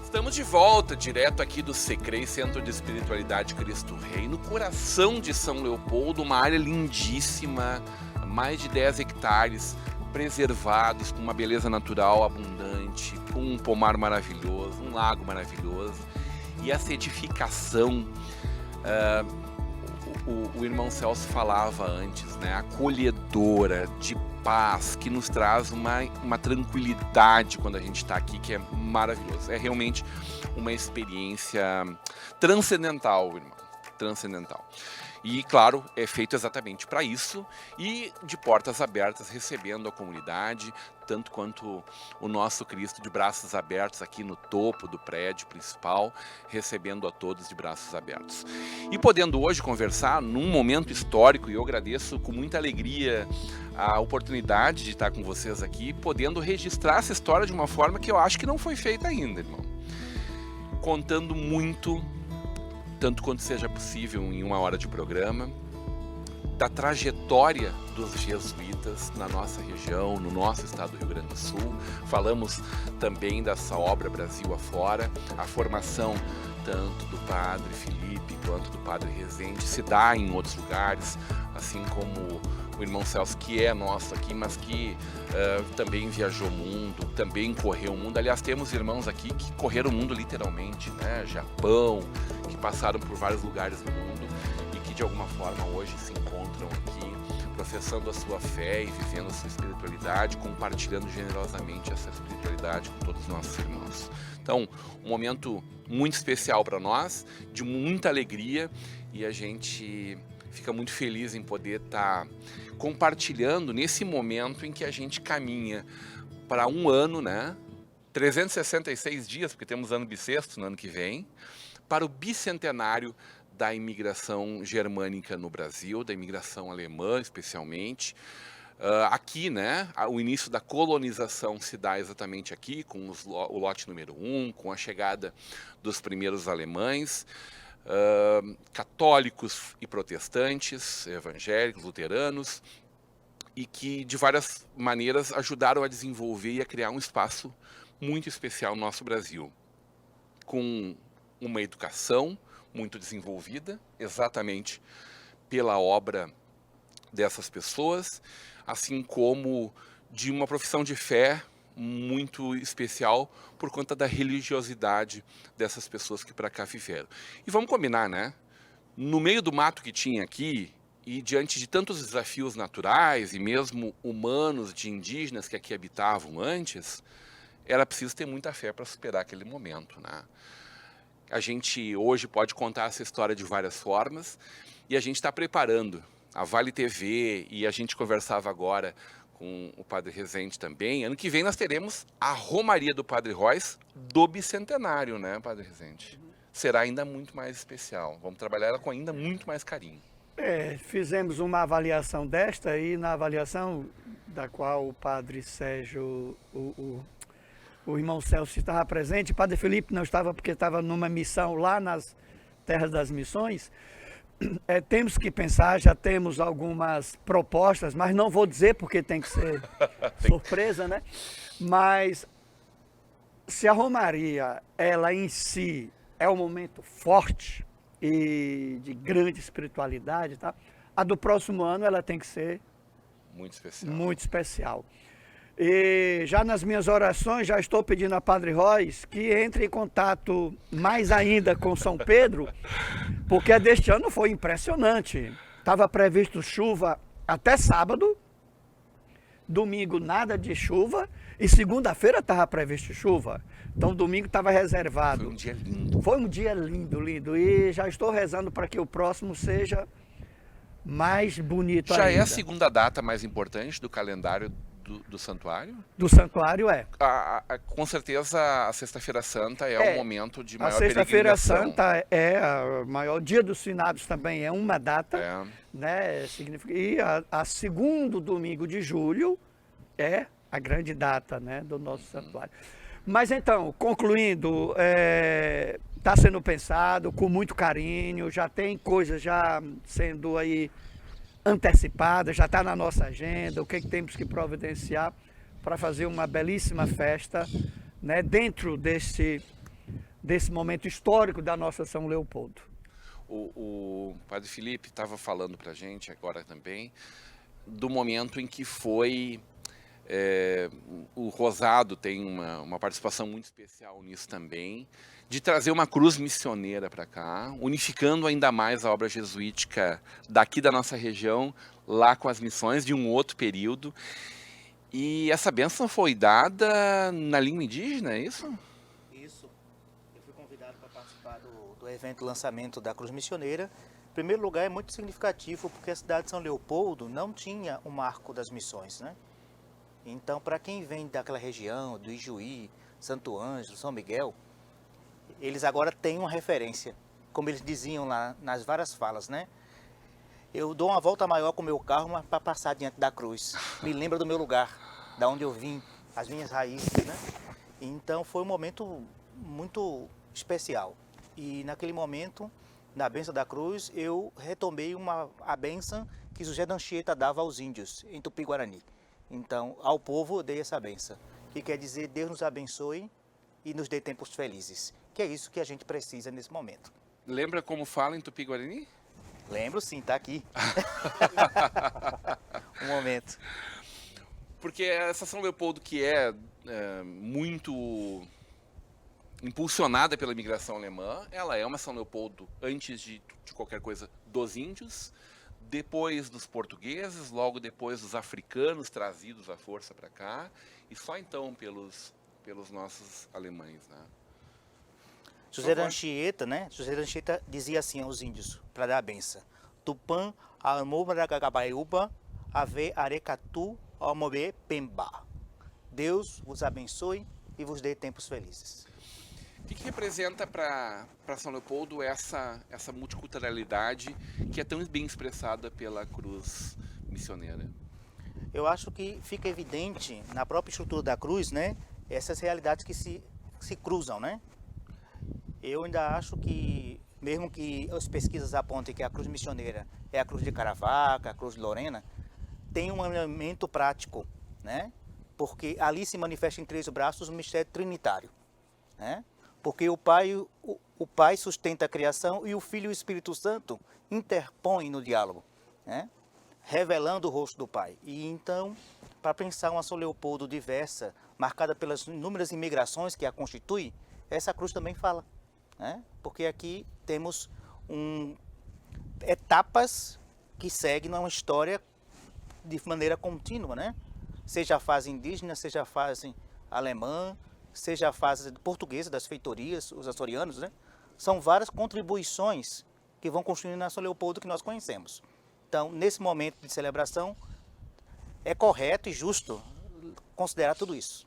Estamos de volta, direto aqui do Secrei, Centro de Espiritualidade Cristo Rei, no coração de São Leopoldo, uma área lindíssima, mais de 10 hectares, preservados, com uma beleza natural abundante, com um pomar maravilhoso, um lago maravilhoso. E essa edificação, o irmão Celso falava antes, né, acolhedora, de paz, que nos traz uma tranquilidade quando a gente está aqui, que é maravilhoso. É realmente uma experiência transcendental, irmão, transcendental. E, claro, é feito exatamente para isso e de portas abertas, recebendo a comunidade, tanto quanto o nosso Cristo de braços abertos aqui no topo do prédio principal, recebendo a todos de braços abertos. E podendo hoje conversar num momento histórico, e eu agradeço com muita alegria a oportunidade de estar com vocês aqui, podendo registrar essa história de uma forma que eu acho que não foi feita ainda, irmão. Contando muito, tanto quanto seja possível em 1 hora de programa, da trajetória dos jesuítas na nossa região, no nosso estado do Rio Grande do Sul. Falamos também dessa obra Brasil afora, a formação tanto do Padre Felipe quanto do Padre Rezende se dá em outros lugares, assim como o irmão Celso, que é nosso aqui, mas que também viajou o mundo, também correu o mundo. Aliás, temos irmãos aqui que correram o mundo literalmente, né? Japão, que passaram por vários lugares do mundo e que de alguma forma hoje se encontram aqui, professando a sua fé e vivendo a sua espiritualidade, compartilhando generosamente essa espiritualidade com todos os nossos irmãos. Então, um momento muito especial para nós, de muita alegria, e a gente fica muito feliz em poder estar compartilhando nesse momento em que a gente caminha para 1 ano, né? 366 dias, porque temos ano bissexto no ano que vem, para o bicentenário da imigração germânica no Brasil, da imigração alemã especialmente. Aqui, né, o início da colonização se dá exatamente aqui, com o lote número 1, com a chegada dos primeiros alemães, católicos e protestantes, evangélicos, luteranos, e que de várias maneiras ajudaram a desenvolver e a criar um espaço muito especial no nosso Brasil, com uma educação muito desenvolvida, exatamente pela obra dessas pessoas, assim como de uma profissão de fé muito especial por conta da religiosidade dessas pessoas que para cá viveram. E vamos combinar, né? No meio do mato que tinha aqui, e diante de tantos desafios naturais e mesmo humanos de indígenas que aqui habitavam antes, era preciso ter muita fé para superar aquele momento, né? A gente hoje pode contar essa história de várias formas e a gente está preparando. A Vale TV, e a gente conversava agora com o Padre Rezende também. Ano que vem nós teremos a Romaria do Padre Róis do Bicentenário, né, Padre Rezende? Será ainda muito mais especial. Vamos trabalhar ela com ainda muito mais carinho. Fizemos uma avaliação desta e na avaliação da qual o Padre Sérgio, o irmão Celso estava presente, o Padre Felipe não estava porque estava numa missão lá nas Terras das Missões. Temos que pensar, já temos algumas propostas, mas não vou dizer porque tem que ser surpresa, né? Mas se a Romaria, ela em si é um momento forte e de grande espiritualidade, tá? A do próximo ano ela tem que ser muito especial. Muito especial. E já nas minhas orações, já estou pedindo a Padre Róis que entre em contato mais ainda com São Pedro, porque deste ano foi impressionante. Estava previsto chuva até sábado, domingo nada de chuva e segunda-feira estava previsto chuva. Então domingo estava reservado. Foi um dia lindo. Foi um dia lindo, lindo. E já estou rezando para que o próximo seja mais bonito ainda. Já é a segunda data mais importante do calendário do santuário? Do santuário Com certeza a Sexta-feira Santa é o momento de maior peregrinação. A Sexta-feira Santa é o maior dia dos finados também, é uma data, né? E a segundo domingo de julho é a grande data, né, do nosso santuário. Mas então, concluindo, está sendo pensado com muito carinho, já tem coisas já sendo aí antecipadas, já está na nossa agenda, o que temos que providenciar para fazer uma belíssima festa, né, dentro desse momento histórico da nossa São Leopoldo. O Padre Felipe estava falando para a gente agora também do momento em que foi... o Rosado tem uma participação muito especial nisso também, de trazer uma cruz missioneira para cá, unificando ainda mais a obra jesuítica daqui da nossa região, lá com as missões de um outro período. E essa bênção foi dada na língua indígena, é isso? Isso. Eu fui convidado para participar do evento lançamento da cruz missioneira. Em primeiro lugar, é muito significativo porque a cidade de São Leopoldo não tinha o marco das missões, né? Então, para quem vem daquela região, do Ijuí, Santo Ângelo, São Miguel, eles agora têm uma referência, como eles diziam lá nas várias falas, né? Eu dou uma volta maior com o meu carro, mas para passar diante da cruz. Me lembra do meu lugar, da onde eu vim, as minhas raízes, né? Então, foi um momento muito especial. E naquele momento, na bênção da cruz, eu retomei a bênção que José de Anchieta dava aos índios, em Tupi-Guarani. Então, ao povo eu dei essa benção, que quer dizer Deus nos abençoe e nos dê tempos felizes, que é isso que a gente precisa nesse momento. Lembra como fala em Tupi-Guarani? Lembro sim, tá aqui. Um momento. Porque essa São Leopoldo que é muito impulsionada pela imigração alemã, ela é uma São Leopoldo, antes de qualquer coisa, dos índios, depois dos portugueses, logo depois dos africanos trazidos à força para cá, e só então pelos nossos alemães, né? José de Anchieta, né? José de Anchieta dizia assim aos índios, para dar a benção: Tupã, Almobragabaiúba, Ave Arecatu, Almobe Pemba. Deus vos abençoe e vos dê tempos felizes. O que representa para São Leopoldo essa multiculturalidade que é tão bem expressada pela cruz missioneira? Eu acho que fica evidente na própria estrutura da cruz, né? Essas realidades que se cruzam, né? Eu ainda acho que, mesmo que as pesquisas apontem que a cruz missioneira é a cruz de Caravaca, a cruz de Lorena, tem um elemento prático, né? Porque ali se manifesta em 3 braços o mistério trinitário, né? Porque o Pai sustenta a criação e o Filho e o Espírito Santo interpõem no diálogo, né? Revelando o rosto do Pai. E então, para pensar uma São Leopoldo diversa, marcada pelas inúmeras imigrações que a constitui, essa cruz também fala, né? Porque aqui temos etapas que seguem uma história de maneira contínua, né? Seja a fase indígena, seja a fase alemã, seja a fase portuguesa das feitorias, os açorianos, né? São várias contribuições que vão construindo a São Leopoldo que nós conhecemos. Então, nesse momento de celebração, é correto e justo considerar tudo isso.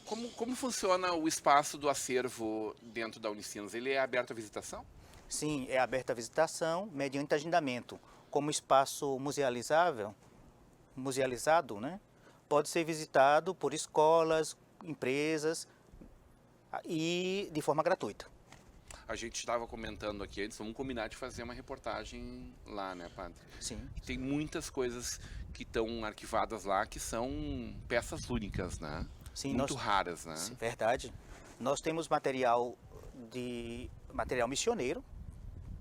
Como funciona o espaço do acervo dentro da Unicinos? Ele é aberto à visitação? Sim, é aberta a visitação mediante agendamento. Como espaço musealizado, né? Pode ser visitado por escolas, empresas e de forma gratuita. A gente estava comentando aqui antes, vamos combinar de fazer uma reportagem lá, né, padre? Sim. Tem muitas coisas que estão arquivadas lá que são peças únicas, né? Sim, muito raras, né? Sim, verdade. Nós temos material missioneiro,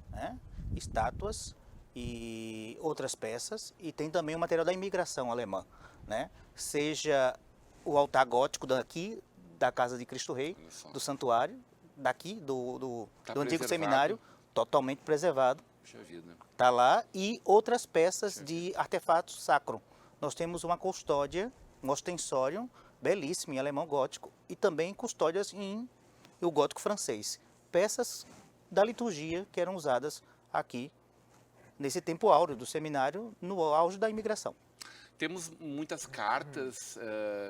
né? Estátuas e outras peças, e tem também o material da imigração alemã, né? Seja o altar gótico daqui, da Casa de Cristo Rei, do santuário, daqui, do antigo seminário, totalmente preservado. Puxa vida. Está lá, e outras peças de artefatos sacro. Nós temos uma custódia, um ostensório belíssimo em alemão gótico, e também custódias em o gótico francês. Peças da liturgia que eram usadas aqui, nesse tempo áureo do seminário, no auge da imigração. Temos muitas cartas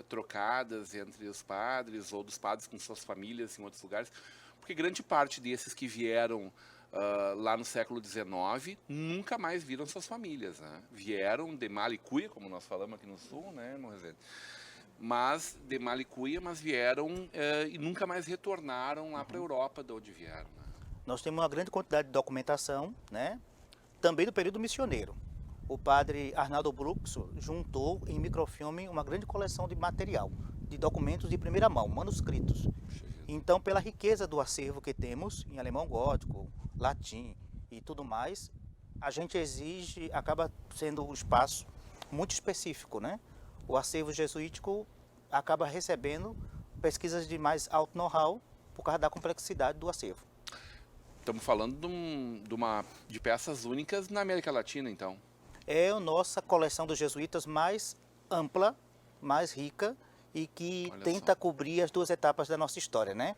trocadas entre os padres ou dos padres com suas famílias em outros lugares, porque grande parte desses que vieram lá no século XIX nunca mais viram suas famílias, né? Vieram de Malicuia, como nós falamos aqui no sul, né, no Resende? Mas de Malicuia, mas vieram e nunca mais retornaram lá para a Europa, de onde vieram, né? Nós temos uma grande quantidade de documentação, né? Também do período missioneiro. O padre Arnaldo Bruxo juntou em microfilme uma grande coleção de material, de documentos de primeira mão, manuscritos. Então, pela riqueza do acervo que temos em alemão gótico, latim e tudo mais, a gente acaba sendo um espaço muito específico, né? O acervo jesuítico acaba recebendo pesquisas de mais alto know-how por causa da complexidade do acervo. Estamos falando de peças únicas na América Latina, então. É a nossa coleção dos jesuítas mais ampla, mais rica e que tenta cobrir as 2 etapas da nossa história, né?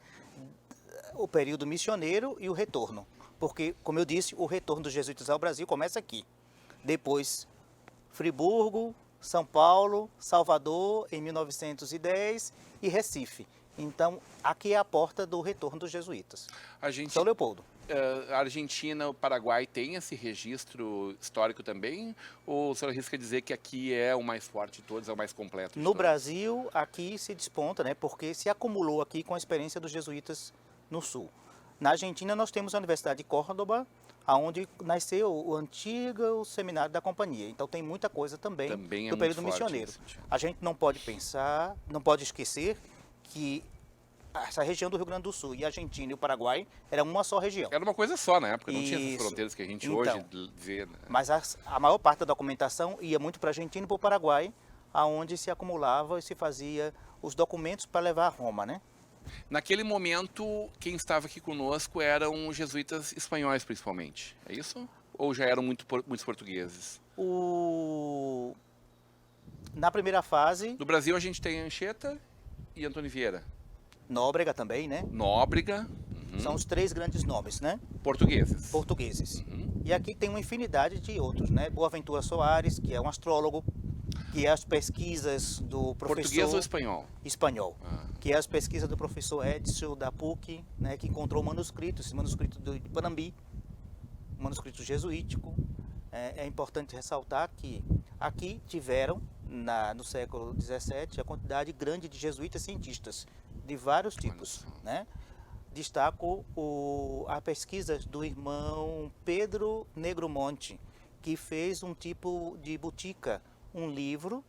O período missioneiro e o retorno. Porque, como eu disse, o retorno dos jesuítas ao Brasil começa aqui. Depois, Friburgo, São Paulo, Salvador, em 1910 e Recife. Então, aqui é a porta do retorno dos jesuítas. São Leopoldo. A Argentina, o Paraguai tem esse registro histórico também? Ou o senhor arrisca dizer que aqui é o mais forte de todos, é o mais completo de No todos? Brasil, aqui se desponta, né? Porque se acumulou aqui com a experiência dos jesuítas no sul. Na Argentina, nós temos a Universidade de Córdoba, onde nasceu o antigo seminário da companhia. Então tem muita coisa também do período missioneiro. A gente não pode pensar, não pode esquecer que essa região do Rio Grande do Sul e a Argentina e o Paraguai era uma só região. Era uma coisa só na época, não tinha essas fronteiras que a gente hoje vê. Né? Mas a maior parte da documentação ia muito para a Argentina e para o Paraguai, aonde se acumulava e se fazia os documentos para levar a Roma, né? Naquele momento, quem estava aqui conosco eram os jesuítas espanhóis, principalmente. É isso? Ou já eram muitos portugueses? Na primeira fase... No Brasil, a gente tem Anchieta e Antônio Vieira. Nóbrega também, né? Nóbrega. São os 3 grandes nomes, né? Portugueses. Portugueses. E aqui tem uma infinidade de outros, né? Boaventura Soares, que é um astrólogo, que é as pesquisas do professor... Português ou espanhol? Espanhol. Que é as pesquisas do professor Edson, da PUC, né? Que encontrou manuscritos, esse manuscrito de Panambi, um manuscrito jesuítico. É importante ressaltar que aqui tiveram, no século XVII, a quantidade grande de jesuítas cientistas, de vários tipos, né? Destaco a pesquisa do irmão Pedro Negromonte, que fez um tipo de botica um livro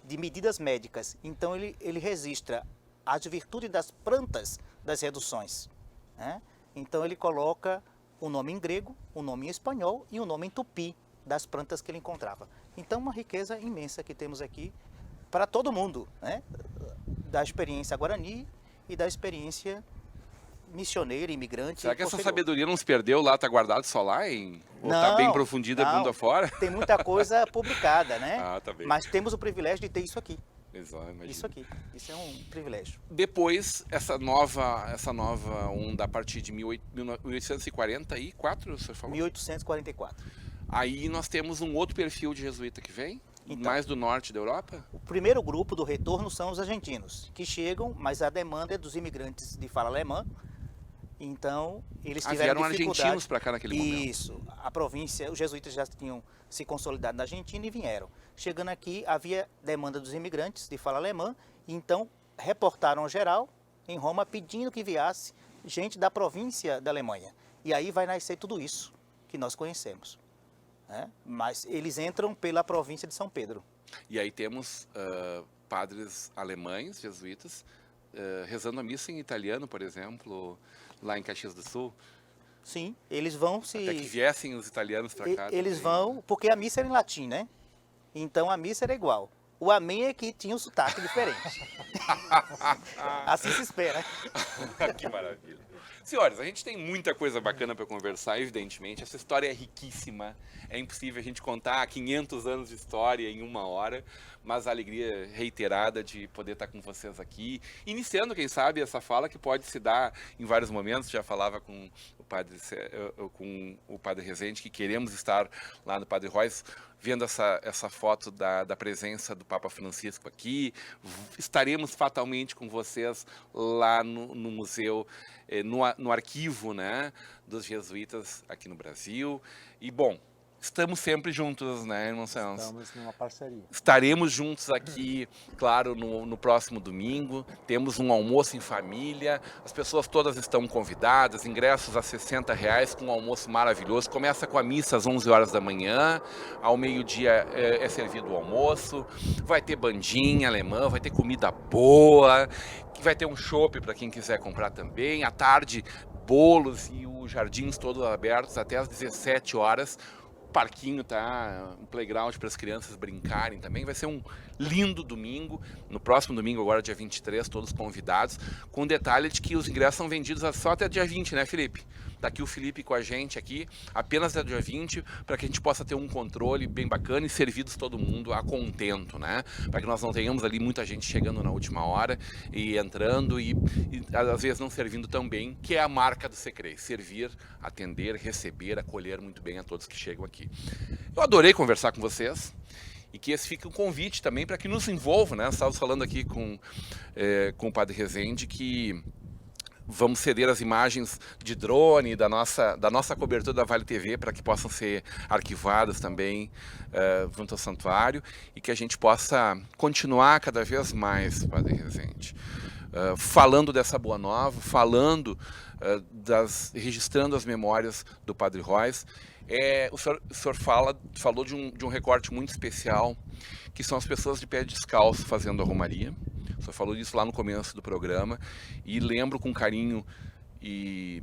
de medidas médicas. Então ele registra as virtudes das plantas das reduções, né? Então ele coloca o nome em grego, o nome em espanhol e o nome em tupi das plantas que ele encontrava. Então uma riqueza imensa que temos aqui para todo mundo, né? Da experiência guarani e da experiência missioneira, imigrante. Será que essa posterior. sabedoria não se perdeu lá, está guardado só lá, hein? Ou está bem profundida bunda fora? Tem muita coisa publicada, né? Ah, tá bem. Mas temos o privilégio de ter isso aqui. Exato, imagino. Isso aqui. Isso é um privilégio. Depois, essa nova onda, a partir de 1844, o senhor falou? 1844. Aí nós temos um outro perfil de jesuíta que vem, Então, mais do norte da Europa? O primeiro grupo do retorno são os argentinos, que chegam, mas a demanda é dos imigrantes de fala alemã. Então, eles tiveram vieram dificuldade. argentinos para cá naquele momento. Isso. A província, os jesuítas já tinham se consolidado na Argentina e vieram. Chegando aqui, havia demanda dos imigrantes de fala alemã, e então reportaram ao geral em Roma pedindo que enviasse gente da província da Alemanha. E aí vai nascer tudo isso que nós conhecemos, né? Mas eles entram pela província de São Pedro. E aí temos padres alemães, jesuítas, rezando a missa em italiano, por exemplo, lá em Caxias do Sul. Sim, eles vão se... Até que viessem os italianos para cá. Eles também, vão, né? porque a missa era em latim, né? Então a missa era igual. O amém é que tinha um sotaque diferente. Assim se espera. Que maravilha. Senhores, a gente tem muita coisa bacana para conversar, evidentemente. Essa história é riquíssima. É impossível a gente contar 500 anos de história em uma hora, mas a alegria reiterada de poder estar com vocês aqui, iniciando, quem sabe, essa fala que pode se dar em vários momentos. Já falava com o padre Rezende que queremos estar lá no Padre Róis, vendo essa foto da presença do Papa Francisco aqui. Estaremos fatalmente com vocês lá no museu, no arquivo, né, dos jesuítas aqui no Brasil. E, bom, estamos sempre juntos, né, irmão Celso? Estamos numa parceria. Estaremos juntos aqui, claro, no próximo domingo. Temos um almoço em família. As pessoas todas estão convidadas. Ingressos a R$60 com um almoço maravilhoso. Começa com a missa às 11 horas da manhã. Ao meio-dia é servido o almoço. Vai ter bandinha alemã, vai ter comida boa. Vai ter um chopp para quem quiser comprar também. À tarde, bolos e os jardins todos abertos até às 17 horas. Parquinho, tá? Um playground para as crianças brincarem também. Vai ser um lindo domingo. No próximo domingo, agora dia 23, todos convidados. Com o detalhe de que os ingressos são vendidos só até dia 20, né, Felipe? Tá aqui o Felipe com a gente aqui, apenas até dia 20, para que a gente possa ter um controle bem bacana e servidos todo mundo a contento, né? Para que nós não tenhamos ali muita gente chegando na última hora e entrando e às vezes não servindo tão bem, que é a marca do Secrei. Servir, atender, receber, acolher muito bem a todos que chegam aqui. Eu adorei conversar com vocês. E que esse fique um convite também para que nos envolva, né? Estávamos falando aqui com o Padre Rezende que vamos ceder as imagens de drone da nossa cobertura da Vale TV para que possam ser arquivadas também junto ao santuário e que a gente possa continuar cada vez mais, Padre Rezende, falando dessa boa nova, falando registrando as memórias do Padre Róis. O senhor falou de um recorte muito especial, que são as pessoas de pé descalço fazendo a romaria. O senhor falou disso lá no começo do programa, e lembro com carinho e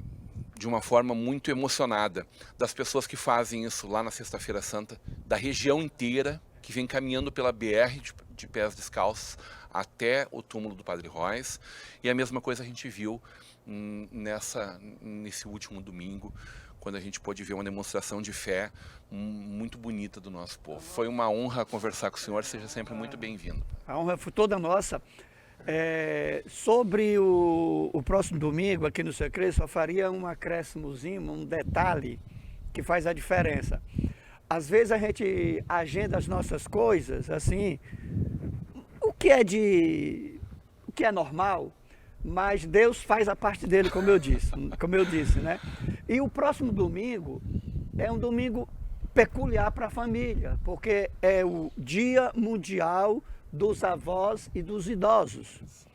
de uma forma muito emocionada das pessoas que fazem isso lá na Sexta-feira Santa, da região inteira, que vem caminhando pela BR de pés descalços até o túmulo do Padre Róis. E a mesma coisa a gente viu nesse último domingo, quando a gente pôde ver uma demonstração de fé muito bonita do nosso povo. Foi uma honra conversar com o senhor, seja sempre muito bem-vindo. A honra foi toda nossa. Sobre o próximo domingo, aqui no Secrei, só faria um acréscimozinho, um detalhe que faz a diferença. Às vezes a gente agenda as nossas coisas, assim, o que é normal, mas Deus faz a parte dele, como eu disse, né? E o próximo domingo é um domingo peculiar para a família, porque é o Dia Mundial dos Avós e dos Idosos.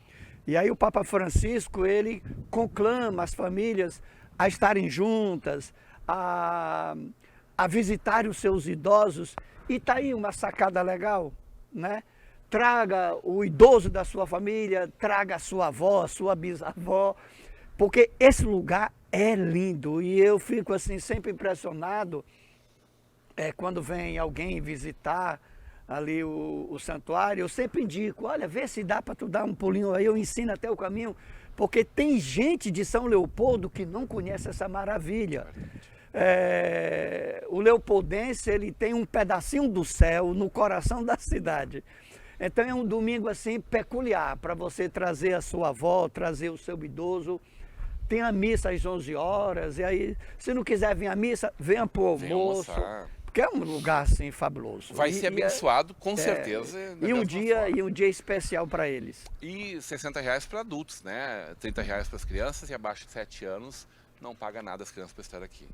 E aí o Papa Francisco, ele conclama as famílias a estarem juntas, a visitarem os seus idosos. E está aí uma sacada legal. né? Traga o idoso da sua família, traga a sua avó, a sua bisavó, porque esse lugar é lindo e eu fico assim sempre impressionado quando vem alguém visitar ali o santuário. Eu sempre indico, olha, vê se dá para tu dar um pulinho aí, eu ensino até o caminho, porque tem gente de São Leopoldo que não conhece essa maravilha. O leopoldense, ele tem um pedacinho do céu no coração da cidade. Então é um domingo assim peculiar para você trazer a sua avó, trazer o seu idoso. Tem a missa às 11 horas, e aí, se não quiser vir à missa, venha pro almoço. Porque é um lugar assim fabuloso. Vai ser abençoado, com certeza. E um dia especial para eles. E R$60 para adultos, né? R$30 para as crianças, e abaixo de 7 anos não paga nada as crianças para estar aqui.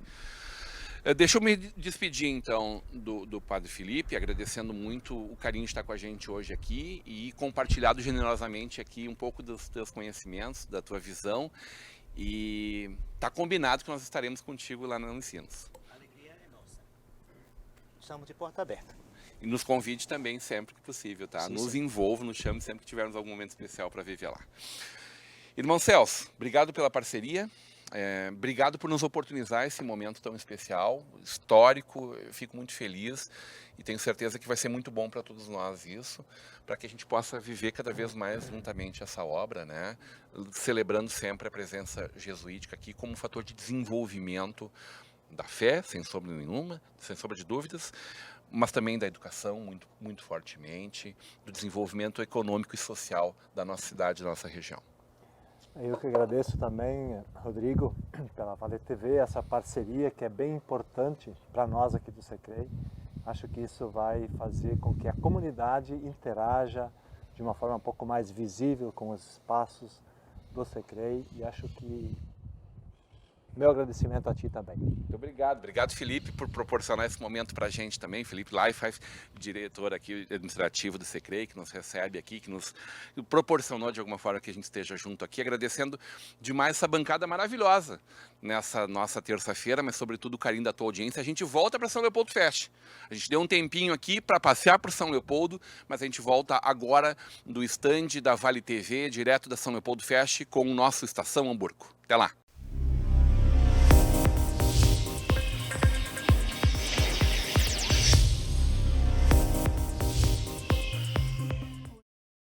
Deixa eu me despedir, então, do Padre Felipe, agradecendo muito o carinho de estar com a gente hoje aqui e compartilhado generosamente aqui um pouco dos teus conhecimentos, da tua visão. E tá combinado que nós estaremos contigo lá no Ensinos. A alegria é nossa. Estamos de porta aberta. E nos convide também sempre que possível, tá? Nos envolva, nos chame sempre que tivermos algum momento especial para viver lá. Irmão Celso, obrigado pela parceria. Obrigado por nos oportunizar esse momento tão especial, histórico. Eu fico muito feliz e tenho certeza que vai ser muito bom para todos nós isso, para que a gente possa viver cada vez mais juntamente essa obra, né? Celebrando sempre a presença jesuítica aqui como um fator de desenvolvimento da fé, sem sombra nenhuma, sem sombra de dúvidas, mas também da educação muito, muito fortemente, do desenvolvimento econômico e social da nossa cidade, da nossa região. Eu que agradeço também, Rodrigo, pela Vale TV, essa parceria que é bem importante para nós aqui do Secrei. Acho que isso vai fazer com que a comunidade interaja de uma forma um pouco mais visível com os espaços do Secrei, e acho que meu agradecimento a ti também. Muito obrigado. Obrigado, Felipe, por proporcionar esse momento para a gente também. Felipe Leifert, diretor aqui administrativo do Secrei, que nos recebe aqui, que nos proporcionou de alguma forma que a gente esteja junto aqui. Agradecendo demais essa bancada maravilhosa nessa nossa terça-feira, mas sobretudo o carinho da tua audiência. A gente volta para São Leopoldo Fest. A gente deu um tempinho aqui para passear por São Leopoldo, mas a gente volta agora do estande da Vale TV, direto da São Leopoldo Fest, com o nosso Estação Hamburgo. Até lá!